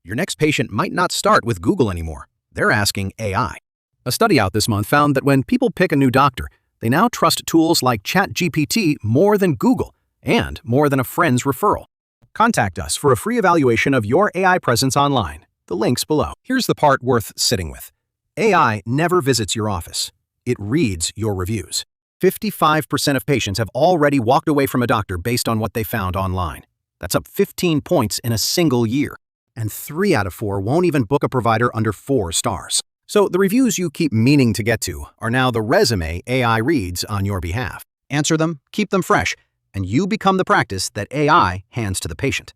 Your next patient might not start with Google anymore. They're asking AI. A study out this month found that when people pick a new doctor, they now trust tools like ChatGPT more than Google and more than a friend's referral. Contact us for a free evaluation of your AI presence online. The link's below. Here's the part worth sitting with. AI never visits your office. It reads your reviews. 55% of patients have already walked away from a doctor based on what they found online. That's up 15 points in a single year. And 3 out of 4 won't even book a provider under 4 stars. So the reviews you keep meaning to get to are now the resume AI reads on your behalf. Answer them, keep them fresh, and you become the practice that AI hands to the patient.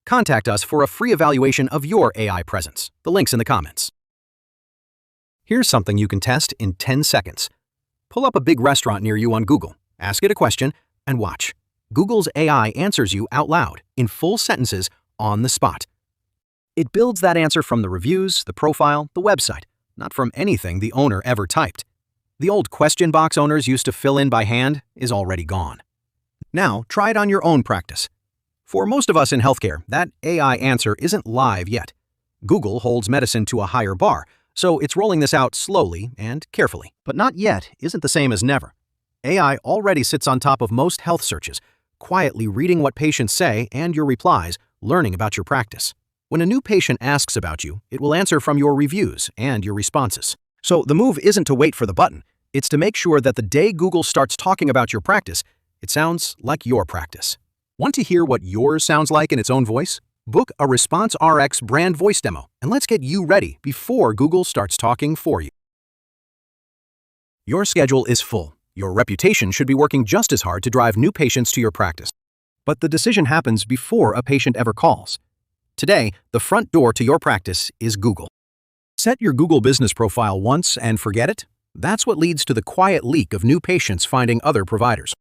Contact us for a free evaluation of your AI presence. The link's in the comments. Here's something you can test in 10 seconds. Pull up a big restaurant near you on Google, ask it a question, and watch. Google's AI answers you out loud, in full sentences, on the spot. It builds that answer from the reviews, the profile, the website, not from anything the owner ever typed. The old question box owners used to fill in by hand is already gone. Now, try it on your own practice. For most of us in healthcare, that AI answer isn't live yet. Google holds medicine to a higher bar, so it's rolling this out slowly and carefully. But not yet isn't the same as never. AI already sits on top of most health searches, quietly reading what patients say and your replies, learning about your practice. When a new patient asks about you, it will answer from your reviews and your responses. So the move isn't to wait for the button. It's to make sure that the day Google starts talking about your practice, it sounds like your practice. Want to hear what yours sounds like in its own voice? Book a ResponseRx BrandVoice demo, and let's get you ready before Google starts talking for you. Your schedule is full. Your reputation should be working just as hard to drive new patients to your practice. But the decision happens before a patient ever calls. Today, the front door to your practice is Google. Set your Google business profile once and forget it? That's what leads to the quiet leak of new patients finding other providers.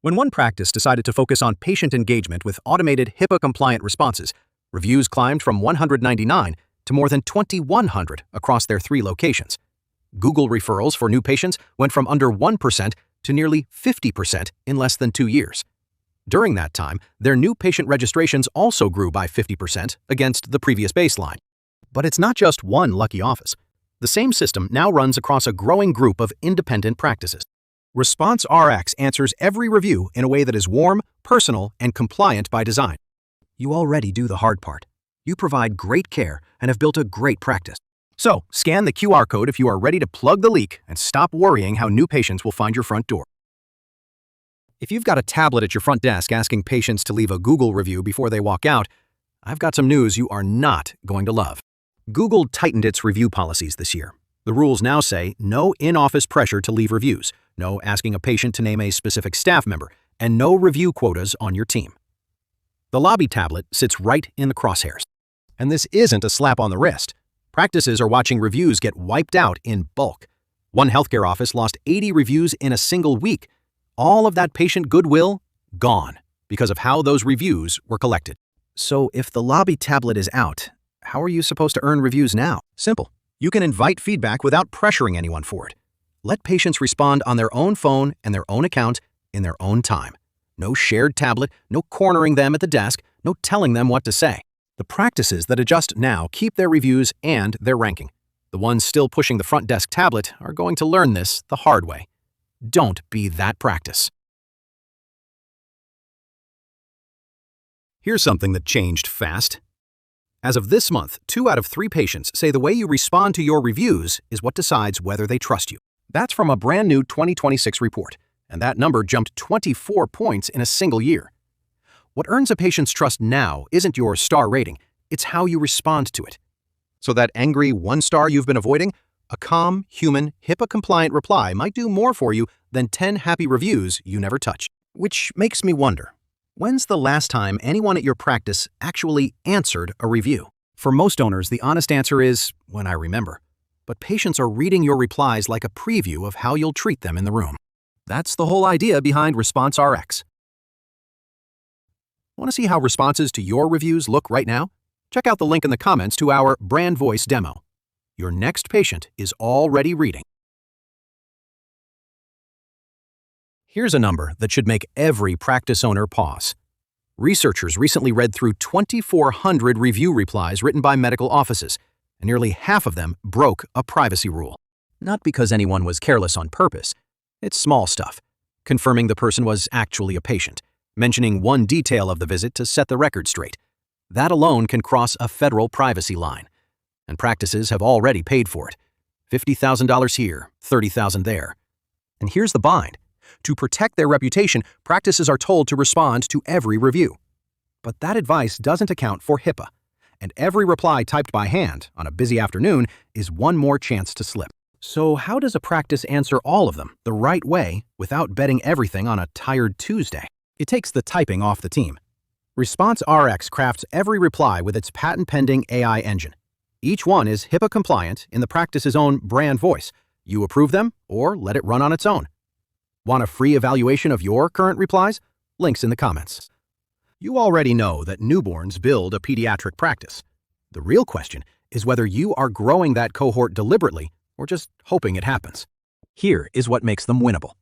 When one practice decided to focus on patient engagement with automated HIPAA-compliant responses, reviews climbed from 199 to more than 2,100 across their 3 locations. Google referrals for new patients went from under 1% to nearly 50% in less than 2 years. During that time, their new patient registrations also grew by 50% against the previous baseline. But it's not just one lucky office. The same system now runs across a growing group of independent practices. ResponseRx answers every review in a way that is warm, personal, and compliant by design. You already do the hard part. You provide great care and have built a great practice. So, scan the QR code if you are ready to plug the leak and stop worrying how new patients will find your front door. If you've got a tablet at your front desk asking patients to leave a Google review before they walk out, I've got some news you are not going to love. Google tightened its review policies this year. The rules now say no in-office pressure to leave reviews, no asking a patient to name a specific staff member, and no review quotas on your team. The lobby tablet sits right in the crosshairs. And this isn't a slap on the wrist. Practices are watching reviews get wiped out in bulk. One healthcare office lost 80 reviews in a single week. All of that patient goodwill, gone, because of how those reviews were collected. So if the lobby tablet is out, how are you supposed to earn reviews now? Simple. You can invite feedback without pressuring anyone for it. Let patients respond on their own phone and their own account in their own time. No shared tablet, no cornering them at the desk, no telling them what to say. The practices that adjust now keep their reviews and their ranking. The ones still pushing the front desk tablet are going to learn this the hard way. Don't be that practice. Here's something that changed fast. As of this month, 2 out of 3 patients say the way you respond to your reviews is what decides whether they trust you. That's from a brand new 2026 report, and that number jumped 24 points in a single year. What earns a patient's trust now isn't your star rating, it's how you respond to it. So that angry 1 star you've been avoiding, a calm, human, HIPAA-compliant reply might do more for you than 10 happy reviews you never touch. Which makes me wonder, when's the last time anyone at your practice actually answered a review? For most owners, the honest answer is, when I remember. But patients are reading your replies like a preview of how you'll treat them in the room. That's the whole idea behind ResponseRx. Want to see how responses to your reviews look right now? Check out the link in the comments to our BrandVoice demo. Your next patient is already reading. Here's a number that should make every practice owner pause. Researchers recently read through 2,400 review replies written by medical offices, and nearly half of them broke a privacy rule. Not because anyone was careless on purpose. It's small stuff. Confirming the person was actually a patient, mentioning one detail of the visit to set the record straight. That alone can cross a federal privacy line. And practices have already paid for it. $50,000 here, $30,000 there. And here's the bind. To protect their reputation, practices are told to respond to every review. But that advice doesn't account for HIPAA. And every reply typed by hand on a busy afternoon is one more chance to slip. So how does a practice answer all of them the right way without betting everything on a tired Tuesday? It takes the typing off the team. ResponseRx crafts every reply with its patent-pending AI engine. Each one is HIPAA-compliant in the practice's own BrandVoice. You approve them or let it run on its own. Want a free evaluation of your current replies? Links in the comments. You already know that newborns build a pediatric practice. The real question is whether you are growing that cohort deliberately or just hoping it happens. Here is what makes them winnable.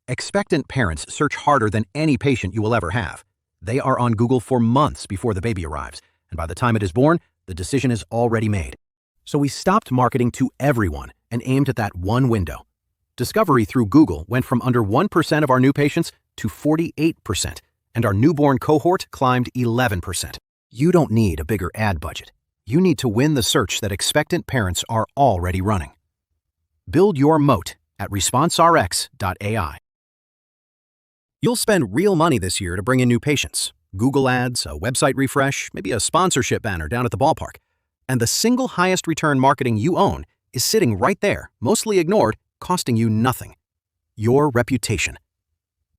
Expectant parents search harder than any patient you will ever have. They are on Google for months before the baby arrives, and by the time it is born, the decision is already made. So we stopped marketing to everyone and aimed at that one window. Discovery through Google went from under 1% of our new patients to 48%, and our newborn cohort climbed 11%. You don't need a bigger ad budget. You need to win the search that expectant parents are already running. Build your moat at ResponseRx.ai. You'll spend real money this year to bring in new patients. Google ads, a website refresh, maybe a sponsorship banner down at the ballpark. And the single highest return marketing you own is sitting right there, mostly ignored, costing you nothing. Your reputation.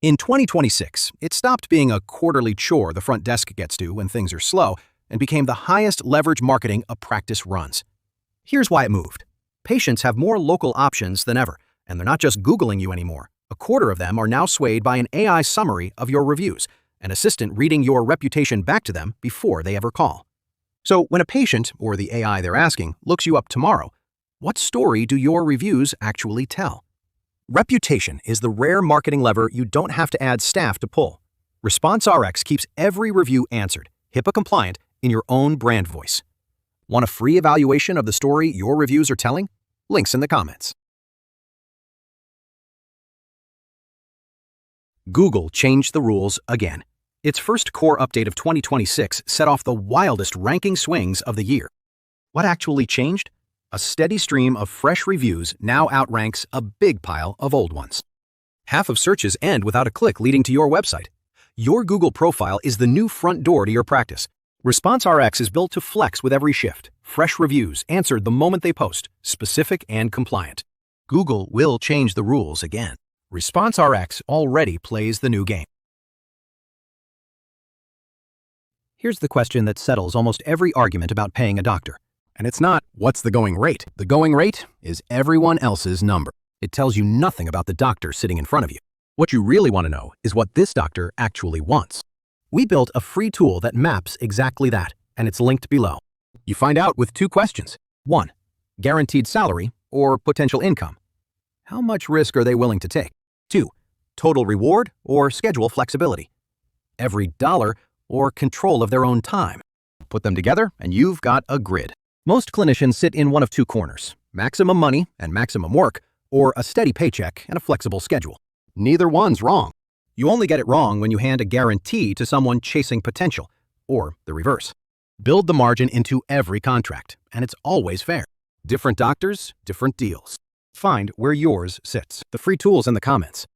In 2026, it stopped being a quarterly chore the front desk gets to when things are slow and became the highest leverage marketing a practice runs. Here's why it moved. Patients have more local options than ever, and they're not just Googling you anymore. A quarter of them are now swayed by an AI summary of your reviews, an assistant reading your reputation back to them before they ever call. So when a patient, or the AI they're asking, looks you up tomorrow, what story do your reviews actually tell? Reputation is the rare marketing lever you don't have to add staff to pull. ResponseRx keeps every review answered, HIPAA-compliant, in your own brand voice. Want a free evaluation of the story your reviews are telling? Links in the comments. Google changed the rules again. Its first core update of 2026 set off the wildest ranking swings of the year. What actually changed? A steady stream of fresh reviews now outranks a big pile of old ones. Half of searches end without a click leading to your website. Your Google profile is the new front door to your practice. ResponseRx is built to flex with every shift. Fresh reviews answered the moment they post, specific and compliant. Google will change the rules again. ResponseRx already plays the new game. Here's the question that settles almost every argument about paying a doctor. And it's not, what's the going rate? The going rate is everyone else's number. It tells you nothing about the doctor sitting in front of you. What you really want to know is what this doctor actually wants. We built a free tool that maps exactly that, and it's linked below. You find out with 2 questions. 1. Guaranteed salary or potential income. How much risk are they willing to take? 2. Total reward or schedule flexibility. Every dollar or control of their own time. Put them together and you've got a grid. Most clinicians sit in one of 2 corners, maximum money and maximum work, or a steady paycheck and a flexible schedule. Neither one's wrong. You only get it wrong when you hand a guarantee to someone chasing potential, or the reverse. Build the margin into every contract, and it's always fair. Different doctors, different deals. Find where yours sits. The free tool's in the comments.